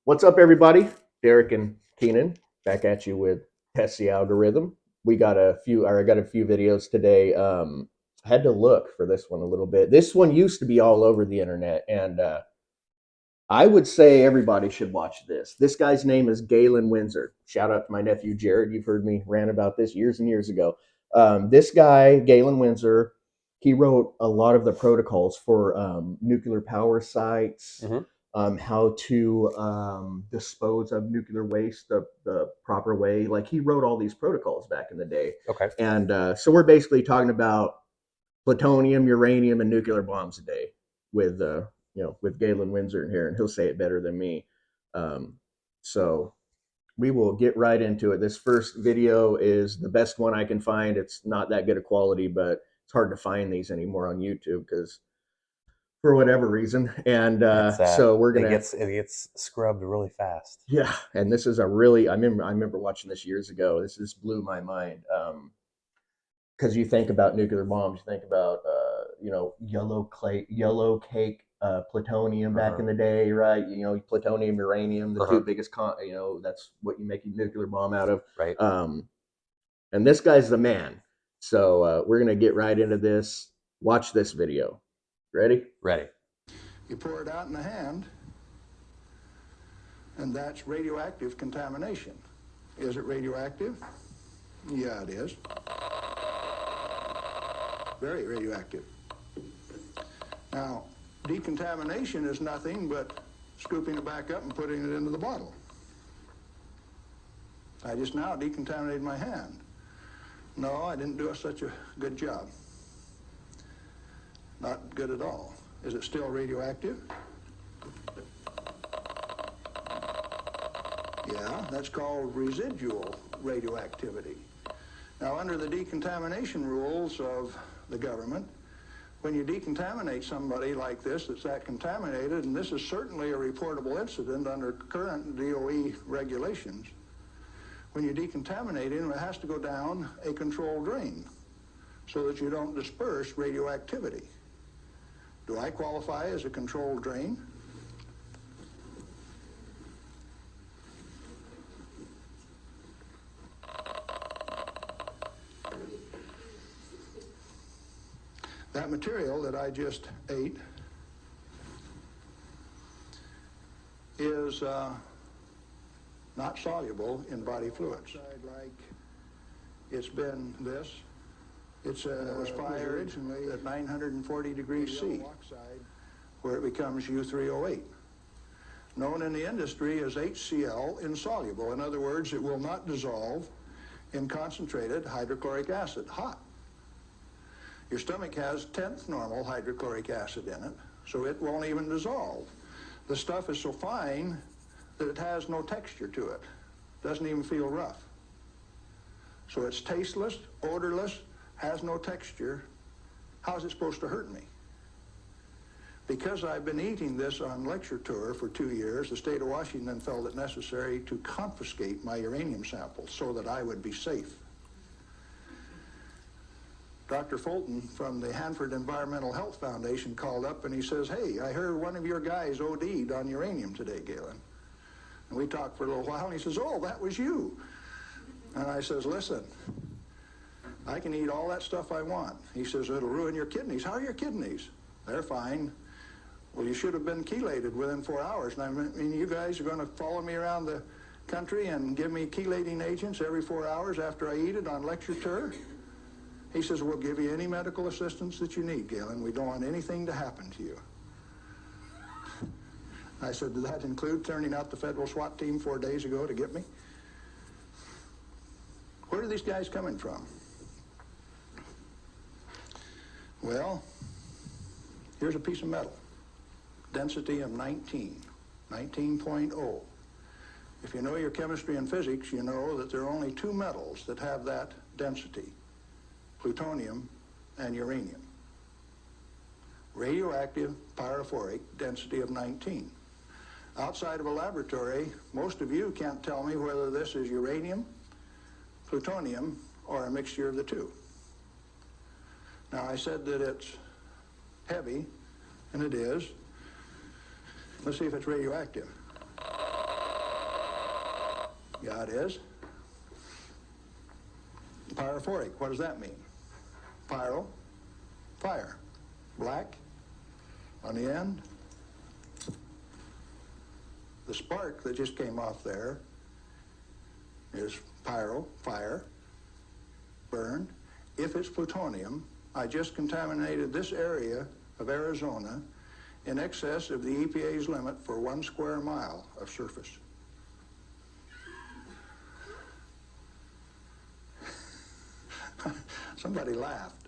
What's up, everybody? Derek and Keenan back at you with Test the Algorithm. We got a few, or I got a few videos today. I had to look for this one a little bit. This one used to be all over the internet, and I would say everybody should watch this. This guy's name is Galen Windsor. Shout out to my nephew Jared. You've heard me rant about this years and years ago. This guy, Galen Windsor, he wrote a lot of the protocols for nuclear power sites, how to dispose of nuclear waste the proper way. Like he wrote all these protocols back in the day. Okay. And so we're basically talking about plutonium, uranium, and nuclear bombs today with with Galen Windsor in here, and he'll say it better than me. So we will get right into it. This first video is the best one I can find. It's not that good a quality, but it's hard to find these anymore on YouTube because for whatever reason. And so we're gonna. It gets scrubbed really fast. Yeah, and this is a really. I remember watching this years ago. This blew my mind. Because you think about nuclear bombs, you think about yellow cake plutonium back in the day, right? Plutonium, uranium, the two biggest that's what you make a nuclear bomb out of, right? And this guy's the man. So we're gonna get right into this. Watch this video. Ready? Ready. You pour it out in the hand, and that's radioactive contamination. Is it radioactive? Yeah, it is. Very radioactive. Now, decontamination is nothing but scooping it back up and putting it into the bottle. I just now decontaminated my hand. No, I didn't do such a good job. Not good at all. Is it still radioactive? Yeah, that's called residual radioactivity. Now, under the decontamination rules of the government, when you decontaminate somebody like this that's that contaminated, and this is certainly a reportable incident under current DOE regulations, when you decontaminate him, it has to go down a controlled drain so that you don't disperse radioactivity. Do I qualify as a controlled drain? That material that I just ate is not soluble in body fluids. Like it's been this. It was fired originally at 940 degrees C, where it becomes U3O8, known in the industry as HCl insoluble. In other words, it will not dissolve in concentrated hydrochloric acid, hot. Your stomach has 10th normal hydrochloric acid in it, so it won't even dissolve. The stuff is so fine that it has no texture to it. Doesn't even feel rough. So it's tasteless, odorless, has no texture. How's it supposed to hurt me? Because I've been eating this on lecture tour for 2 years, the state of Washington felt it necessary to confiscate my uranium samples so that I would be safe. Dr. Fulton from the Hanford Environmental Health Foundation called up and he says, "Hey, I heard one of your guys OD'd on uranium today, Galen." And we talked for a little while and he says, "Oh, that was you." And I says, "Listen, I can eat all that stuff I want." He says, "It'll ruin your kidneys." "How are your kidneys?" "They're fine." "Well, you should have been chelated within 4 hours. And I mean, you guys are going to follow me around the country and give me chelating agents every 4 hours after I eat it on lecture tour?" He says, "We'll give you any medical assistance that you need, Galen. We don't want anything to happen to you." I said, "Did that include turning out the federal SWAT team 4 days ago to get me?" Where are these guys coming from? Well, here's a piece of metal. Density of 19.0. If you know your chemistry and physics, you know that there are only two metals that have that density: plutonium and uranium. Radioactive pyrophoric density of 19. Outside of a laboratory, most of you can't tell me whether this is uranium, plutonium, or a mixture of the two. Now, I said that it's heavy, and it is. Let's see if it's radioactive. Yeah, it is. Pyrophoric, what does that mean? Pyro, fire. Black on the end. The spark that just came off there is pyro, fire, burned. If it's plutonium, I just contaminated this area of Arizona in excess of the EPA's limit for 1 square mile of surface. Somebody laughed.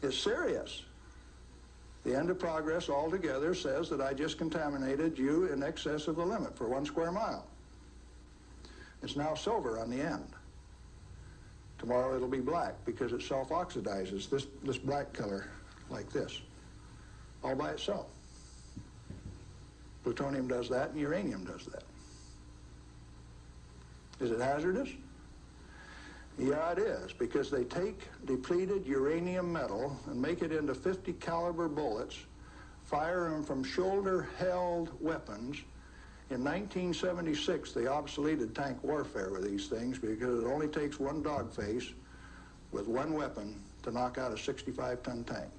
It's serious. The end of progress altogether says that I just contaminated you in excess of the limit for 1 square mile. It's now silver on the end. Tomorrow it'll be black because it self-oxidizes, this black color like this, all by itself. Plutonium does that and uranium does that. Is it hazardous? Yeah, it is, because they take depleted uranium metal and make it into 50 caliber bullets, fire them from shoulder-held weapons. In 1976, they obsoleted tank warfare with these things because it only takes one dog face with one weapon to knock out a 65-ton tank.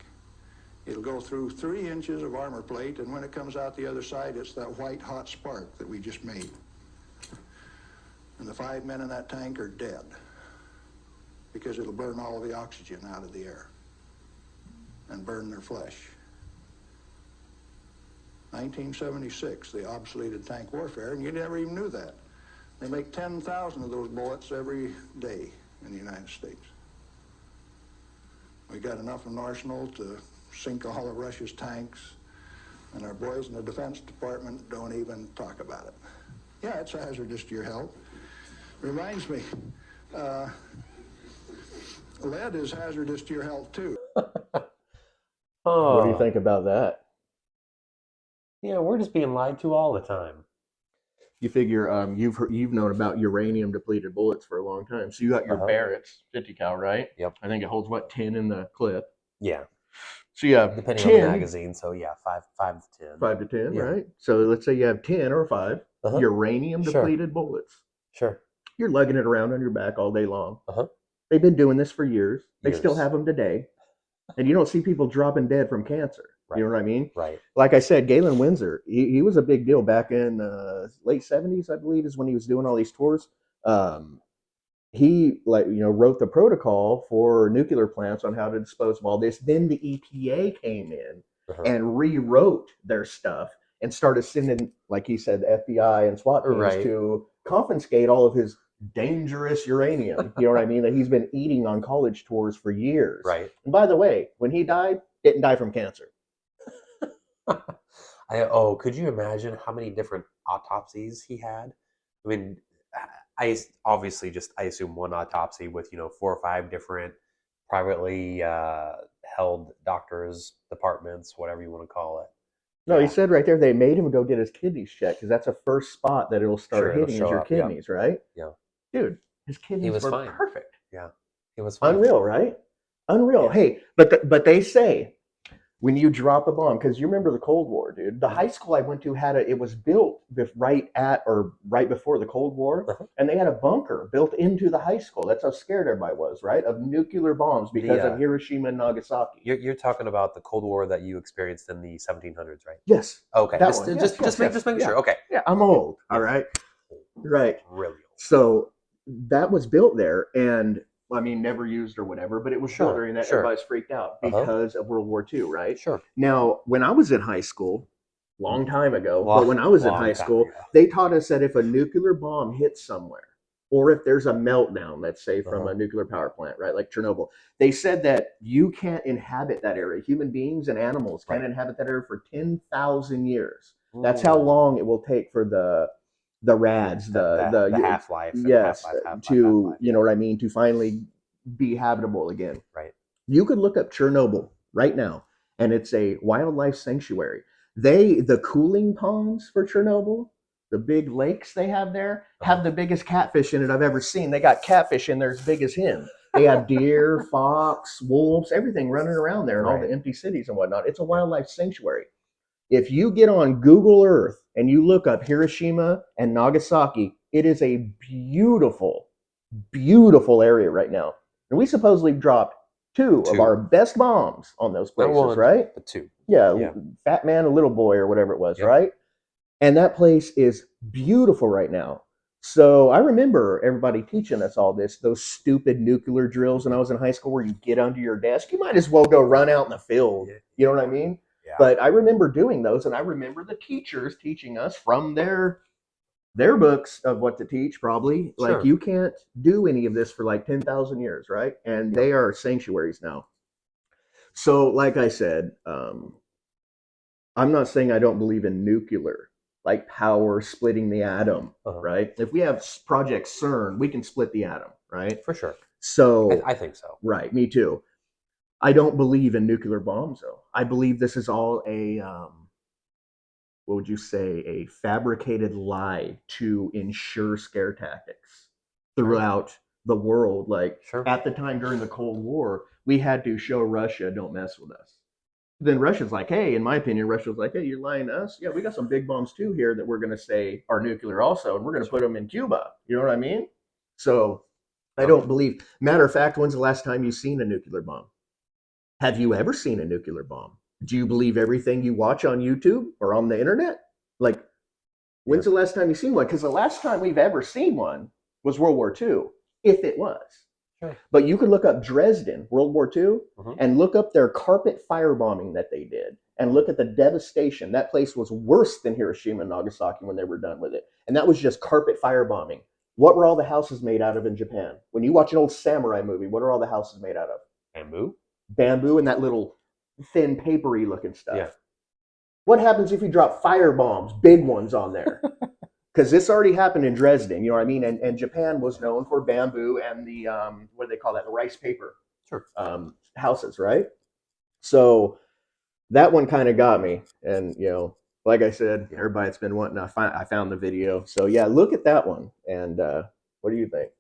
It'll go through 3 inches of armor plate, and when it comes out the other side, it's that white hot spark that we just made. And the 5 men in that tank are dead because it'll burn all of the oxygen out of the air and burn their flesh. 1976, they obsoleted tank warfare, and you never even knew that. They make 10,000 of those bullets every day in the United States. We got enough in arsenal to sink all of Russia's tanks, and our boys in the Defense Department don't even talk about it. Yeah, it's hazardous to your health. Reminds me, lead is hazardous to your health too. Oh, What do you think about that? Yeah, we're just being lied to all the time. You figure you've known about uranium depleted bullets for a long time. So you got your Barrett's 50 cal, right? Yep. I think it holds what, 10 in the clip. Yeah. So you have Depending 10, on the magazine, so yeah, 5 to 10. 5 to 10, Yeah. right? So let's say you have 10 or 5 uranium depleted bullets. Sure. You're lugging it around on your back all day long. Uh-huh. They've been doing this for years. They Years. still have them today. And you don't see people dropping dead from cancer. Right. You know what I mean? Right. Like I said, Galen Windsor, he was a big deal back in late 70s, I believe, is when he was doing all these tours. He wrote the protocol for nuclear plants on how to dispose of all this. Then the EPA came in and rewrote their stuff and started sending, like he said, the FBI and SWAT teams to confiscate all of his dangerous uranium. You know what I mean? That he's been eating on college tours for years. Right. And by the way, when he died, didn't die from cancer. Could you imagine how many different autopsies he had? I mean, I assume one autopsy with 4 or 5 different privately held doctors, departments, whatever you want to call it. No, he said right there they made him go get his kidneys checked because that's the first spot that it'll start hitting is your kidneys, right? Yeah. Dude, his kidneys were fine. perfect. Yeah, he was fine. Unreal, right? Unreal. Yeah. Hey, but they say when you drop a bomb, because you remember the Cold War, dude. The high school I went to it was built right before the Cold War, and they had a bunker built into the high school. That's how scared everybody was, right, of nuclear bombs because of Hiroshima and Nagasaki. You're talking about the Cold War that you experienced in the 1700s, right? Yes. Okay. Just making sure. Okay. Yeah, I'm old. All right. Right. Really old. So that was built there, and I mean, never used or whatever, but it was built during that. Everybody's freaked out because of World War II, right? Sure. Now, when I was in high school, long time ago, but when I was in high school, they taught us that if a nuclear bomb hits somewhere, or if there's a meltdown, let's say from a nuclear power plant, right, like Chernobyl, they said that you can't inhabit that area. Human beings and animals can't inhabit that area for 10,000 years. Ooh. That's how long it will take for the rads, the half-life, yes, half-life, you know what I mean, to finally be habitable again. Right. You could look up Chernobyl right now, and it's a wildlife sanctuary. The cooling ponds for Chernobyl, the big lakes they have there, have the biggest catfish in it I've ever seen. They got catfish in there as big as him. They have deer, fox, wolves, everything running around there in all the empty cities and whatnot. It's a wildlife sanctuary. If you get on Google Earth and you look up Hiroshima and Nagasaki, It is a beautiful, beautiful area right now. And we supposedly dropped two of our best bombs on those Not places, one, right? but two. Yeah, Yeah. Fat Man, a Little Boy, or whatever it was, Yep. right? And that place is beautiful right now. So I remember everybody teaching us all this, those stupid nuclear drills when I was in high school where you get under your desk. You might as well go run out in the field. You know what I mean? Yeah. But I remember doing those, and I remember the teachers teaching us from their books of what to teach, probably. Sure. Like, you can't do any of this for like 10,000 years, right? And they are sanctuaries now. So, like I said, I'm not saying I don't believe in nuclear, like power splitting the atom, right? If we have Project CERN, we can split the atom, right? For sure. So I think so. Right, me too. I don't believe in nuclear bombs, though. I believe this is all a, what would you say, a fabricated lie to ensure scare tactics throughout the world. Like, at the time during the Cold War, we had to show Russia, don't mess with us. Then Russia's like, hey, in my opinion, Russia's like, hey, you're lying to us? Yeah, we got some big bombs too here that we're going to say are nuclear also, and we're going to put them in Cuba. You know what I mean? So I don't believe. Matter of fact, when's the last time you've seen a nuclear bomb? Have you ever seen a nuclear bomb? Do you believe everything you watch on YouTube or on the internet? Like, when's the last time you've seen one? Because the last time we've ever seen one was World War II, if it was. Sure. But you could look up Dresden, World War II, and look up their carpet firebombing that they did, and look at the devastation. That place was worse than Hiroshima and Nagasaki when they were done with it. And that was just carpet firebombing. What were all the houses made out of in Japan? When you watch an old samurai movie, what are all the houses made out of? Bamboo? Bamboo and that little thin, papery looking stuff. Yeah. What happens if you drop fire bombs, big ones on there? Because this already happened in Dresden, you know what I mean? And Japan was known for bamboo and the, what do they call that? The rice paper houses, right? So that one kind of got me. And, you know, like I said, everybody's been wanting, I found the video. So yeah, look at that one. And what do you think?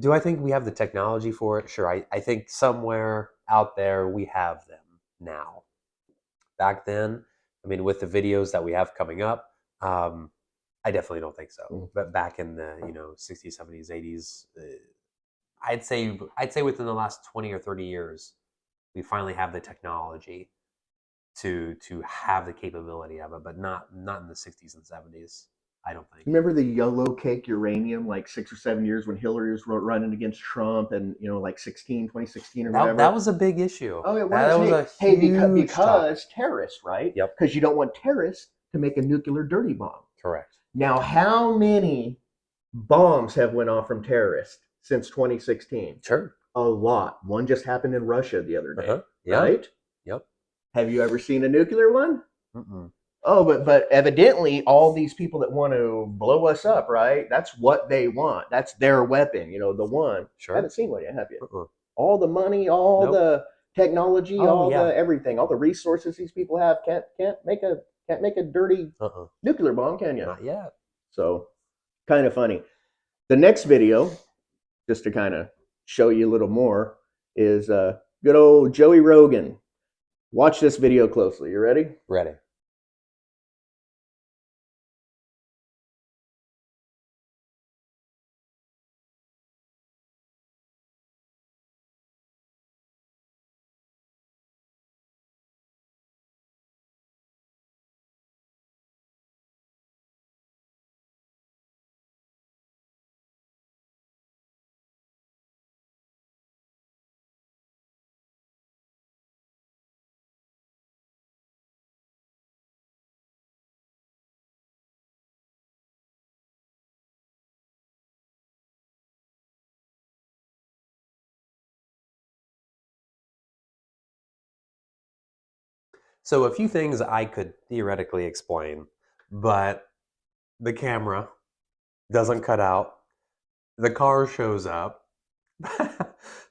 Do I think we have the technology for it? Sure. I think somewhere out there we have them now. Back then, I mean, with the videos that we have coming up, I definitely don't think so. But back in the 60s, 70s, 80s, I'd say within the last 20 or 30 years, we finally have the technology to have the capability of it, but not in the 60s and 70s. I don't think. Remember the yellow cake uranium, like 6 or 7 years when Hillary was running against Trump, and like 2016 or whatever. That was a big issue. Oh, it was. That was a huge because terrorists, right? Yep. Because you don't want terrorists to make a nuclear dirty bomb. Correct. Now, how many bombs have went off from terrorists since 2016? Sure. A lot. One just happened in Russia the other day. Yep. Right? Yep. Have you ever seen a nuclear one? Mm-mm. Oh, but evidently all these people that want to blow us up, right? That's what they want. That's their weapon, the one. Sure. I haven't seen one yet, have you? All the money, all the technology, the everything, all the resources these people have can't make a dirty nuclear bomb, can you? Not yet. So, kind of funny. The next video, just to kind of show you a little more, is good old Joey Rogan. Watch this video closely. You ready? Ready. So a few things I could theoretically explain, but the camera doesn't cut out. The car shows up.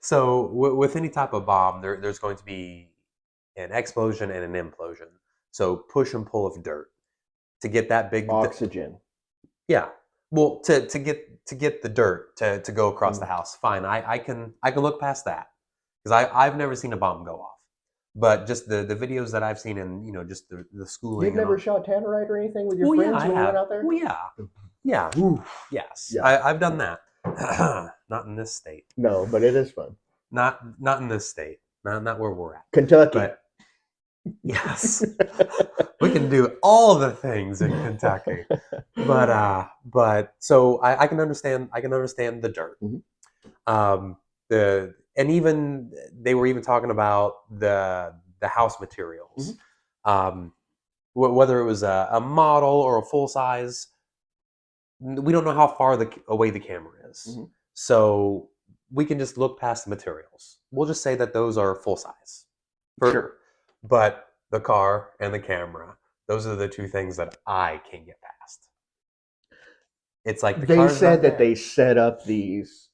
So with any type of bomb, there's going to be an explosion and an implosion. So push and pull of dirt to get that big oxygen. Yeah. Well, to get the dirt to go across the house, fine. I can look past that because I've never seen a bomb go off. But just the videos that I've seen and just the schooling. You've never shot tannerite or anything with your friends when you went out there? Well, yeah. Yeah. Oof. Yes. Yeah. I've done that. Not in this state. No, but it is fun. Not in this state. Not where we're at. Kentucky. But yes, we can do all the things in Kentucky. But so I can understand. I can understand the dirt. Mhm. And even they were even talking about the house materials. Whether it was a model or a full size, we don't know how far away the camera is. Mhm. So we can just look past the materials. We'll just say that those are full size. Sure. But the car and the camera, those are the two things that I can't get past. It's like the They car's said not that there. they set up these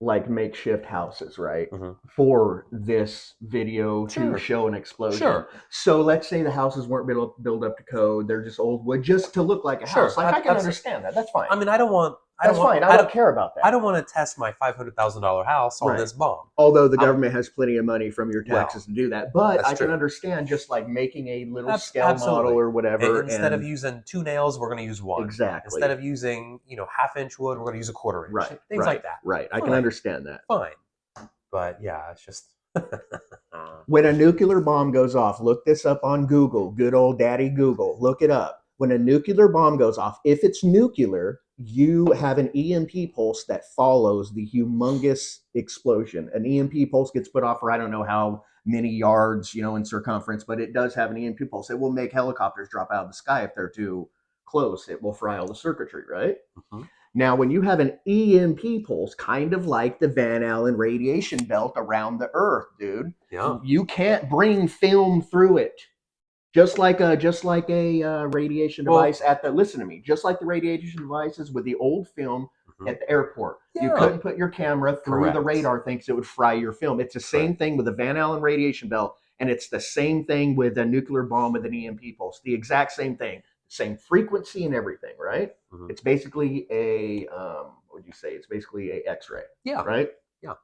like makeshift houses, right? Mhm. For this video to Sure. show an explosion. Sure. So let's say the houses weren't built up to code; they're just old wood, just to look like a Sure. house. Like I can understand that. That's fine. I mean, I don't want. That's fine. I don't care about that. I don't want to test my $500,000 house on Right. this bomb. Although the government has plenty of money from your taxes to do that, but that's I can true. understand just like making a little scale Absolutely. model or whatever. Instead of using 2 nails, we're going to use 1. Exactly. Instead of using 1/2 inch wood, we're going to use a 1/4 inch. Right. Things like that. Right. I can Fine. understand that. Fine. But yeah, it's just When a nuclear bomb goes off, look this up on Google. Good old daddy Google. Look it up. When a nuclear bomb goes off, if it's nuclear, you have an EMP pulse that follows the humongous explosion. An EMP pulse gets put off for I don't know how many yards, in circumference, but it does have an EMP pulse. It will make helicopters drop out of the sky if they're too close. It will fry all the circuitry, right? Mhm. Now, when you have an EMP pulse, kind of like the Van Allen radiation belt around the Earth, dude, Yeah. you can't bring film through it. Just like a radiation device listen to me, just like the radiation devices with the old film at the airport. You couldn't put your camera through the radar thing because it would fry your film. It's the same thing with the Van Allen radiation belt, and it's the same thing with a nuclear bomb with an EMP pulse. The exact same thing, same frequency and everything, right? Mhm. It's basically a what would you say? It's basically a X-ray. Yeah. Right? Yeah.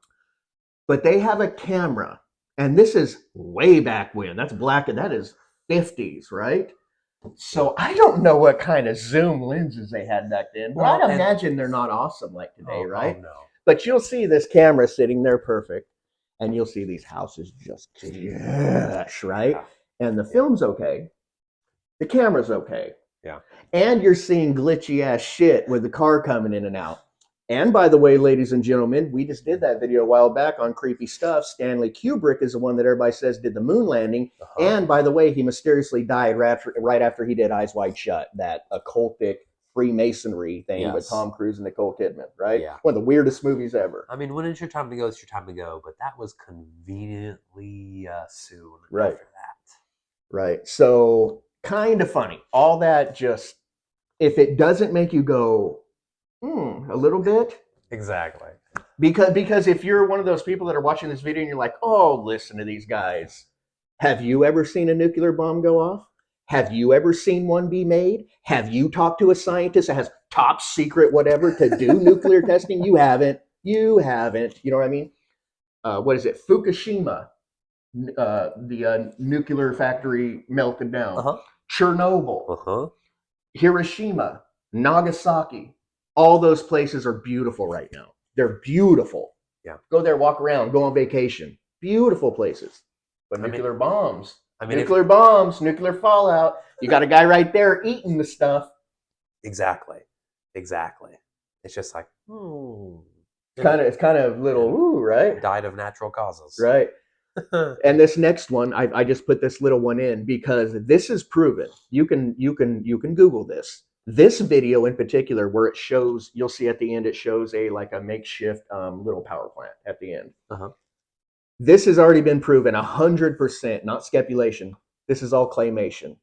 But they have a camera, and this is way back when. That is 50s, right? So I don't know what kind of zoom lenses they had back then, but I'd imagine they're not awesome like today, right? Oh, no. But you'll see this camera sitting there perfect, and you'll see these houses just right? Yeah. And the film's okay. The camera's okay. Yeah. And you're seeing glitchy ass shit with the car coming in and out. And by the way, ladies and gentlemen, we just did that video a while back on creepy stuff. Stanley Kubrick is the one that everybody says did the moon landing. And by the way, he mysteriously died right after he did Eyes Wide Shut, that occultic Freemasonry thing with Tom Cruise and Nicole Kidman, right? Yeah. One of the weirdest movies ever. I mean, when it's your time to go, it's your time to go. But that was conveniently soon Right. after that. Right. So kind of funny. All that just, if it doesn't make you go, a little bit. Exactly. Because if you're one of those people that are watching this video and you're like, oh, listen to these guys. Have you ever seen a nuclear bomb go off? Have you ever seen one be made? Have you talked to a scientist that has top secret whatever to do nuclear testing? You haven't. You haven't. You know what I mean? What is it? Fukushima, the nuclear factory melted down. Chernobyl, Hiroshima, Nagasaki. All those places are beautiful right now. They're beautiful. Yeah. Go there, walk around, go on vacation. Beautiful places. But nuclear bombs, nuclear fallout. You got a guy right there eating the stuff. Exactly. It's just like, It's kind of little, ooh, right? Died of natural causes. Right. And this next one, I just put this little one in because this is proven. You can Google this. This video in particular, where it shows, you'll see at the end, it shows a makeshift little power plant at the end. This has already been proven 100%, not speculation. This is all claymation.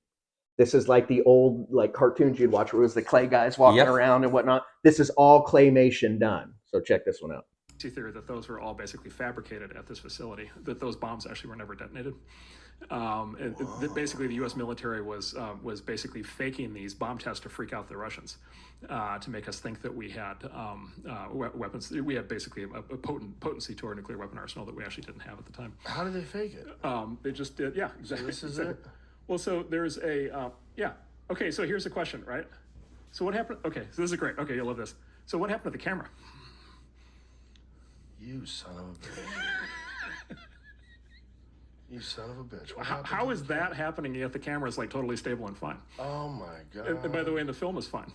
This is like the old cartoons you'd watch where it was the clay guys walking around and whatnot. This is all claymation done. So check this one out. Theory that those were all basically fabricated at this facility, that those bombs actually were never detonated. Basically, the U.S. military was basically faking these bomb tests to freak out the Russians, to make us think that we had weapons. We had basically a potency to our nuclear weapon arsenal that we actually didn't have at the time. How did they fake it? They just did, yeah, exactly. So this is it? Well, so there's a, yeah. Okay, so here's the question, right? So what happened? Okay, so this is great. Okay, you'll love this. So what happened to the camera? You son of a bitch. You son of a bitch. What How happened to is the that camera? happening yet the camera is like totally stable and fine? Oh my god. And by the way, and the film is fine.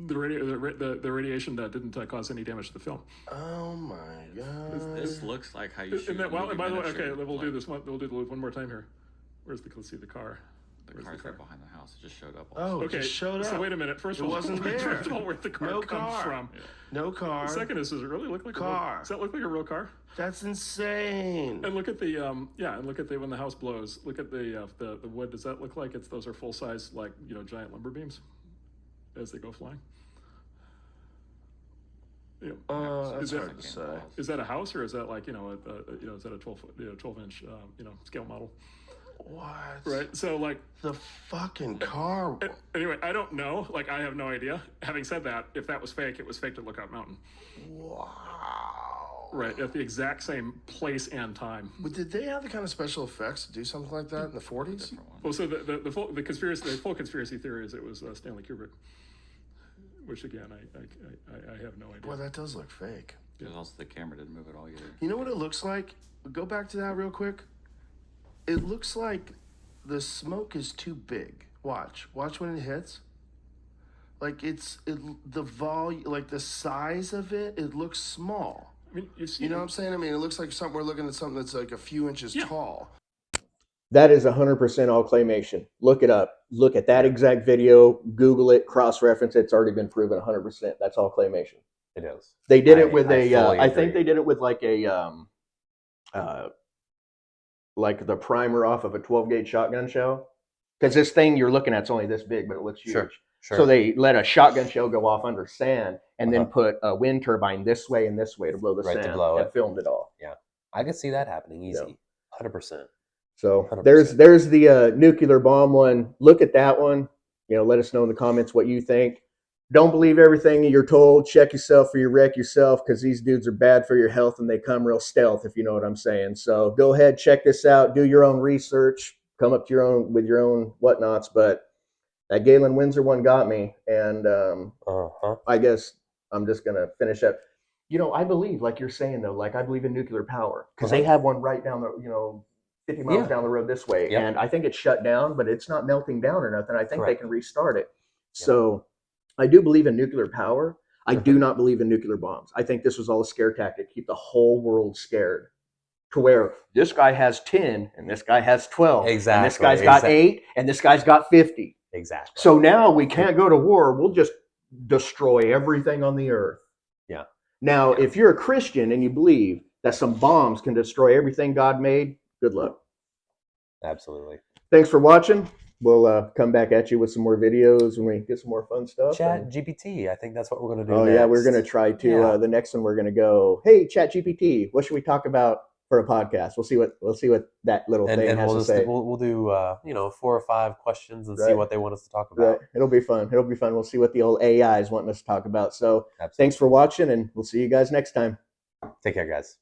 The radiation didn't cause any damage to the film. Oh my god. This looks like how you shoot. And that, well, movie and by the way, miniature, okay, we'll do like, this one. We'll do it one more time here. Let's see the car. The Where's car's the right car? behind the house. It just showed up. Oh, it Okay, just showed up. so wait a minute. First It of all, wasn't there. First of all, where'd the car No come car. from? No car. The second is, does it really look like a Car. real, does that look like a real car? That's insane. And look at the and look at the when the house blows. Look at the wood. Does that look like those are full size giant lumber beams as they go flying? Yeah. That's Is hard to say. Is that a house or is that like is that a 12-inch scale model? What? Right. So like The fucking car. anyway, I don't know. Like I have no idea. Having said that, if that was fake, it was faked at Lookout Mountain. Wow. Right, at the exact same place and time. But did they have the kind of special effects to do something like that in the 40s? Well, so the full conspiracy theory is it was Stanley Kubrick, which again I have no idea. Boy, that does look fake. Because also the camera didn't move at all either. You know what it looks like? Go back to that real quick. It looks like the smoke is too big. Watch when it hits. Like the volume, like the size of it, it looks small. I mean, You know what I'm saying? I mean, it looks like we're looking at something that's like a few inches tall. That is 100% all claymation. Look it up. Look at that exact video. Google it. Cross-reference it. It's already been proven 100%. That's all claymation. It is. They did it with I fully I think agree. they did it with like like the primer off of a 12-gauge shotgun shell. Because this thing you're looking at is only this big, but it looks huge. Sure. So they let a shotgun shell go off under sand and then put a wind turbine this way and this way to blow the Right, to sand blow and it. filmed it all. I could see that happening easy. 100%. So 100%. there's the nuclear bomb one. Look at that one. Let us know in the comments what you think. Don't believe everything you're told. Check yourself or you wreck yourself because these dudes are bad for your health and they come real stealth, if you know what I'm saying. So go ahead, check this out. Do your own research. Come up to your own whatnots. But that Galen Windsor one got me, and I guess I'm just gonna finish up. I believe, like you're saying though, like I believe in nuclear power because they have one right down the 50 miles down the road this way, and I think it's shut down, but it's not melting down or nothing. I think they can restart it. So I do believe in nuclear power. I do not believe in nuclear bombs. I think this was all a scare tactic to keep the whole world scared. To where this guy has 10 and this guy has 12. Exactly. And this guy's got 8 and this guy's got 50. Exactly. So now we can't go to war. We'll just destroy everything on the earth. Yeah. Now, if you're a Christian and you believe that some bombs can destroy everything God made, good luck. Absolutely. Thanks for watching. We'll come back at you with some more videos when we get some more fun stuff. Chat GPT. I think that's what we're going to do. Oh, next. yeah, we're going to try to. Yeah. The next one we're going to go, hey, Chat GPT, what should we talk about for a podcast? We'll see what that little thing has to say. We'll do 4 or 5 questions and see what they want us to talk about. Right. It'll be fun. We'll see what the old AI is wanting us to talk about. So Absolutely. thanks for watching, and we'll see you guys next time. Take care, guys.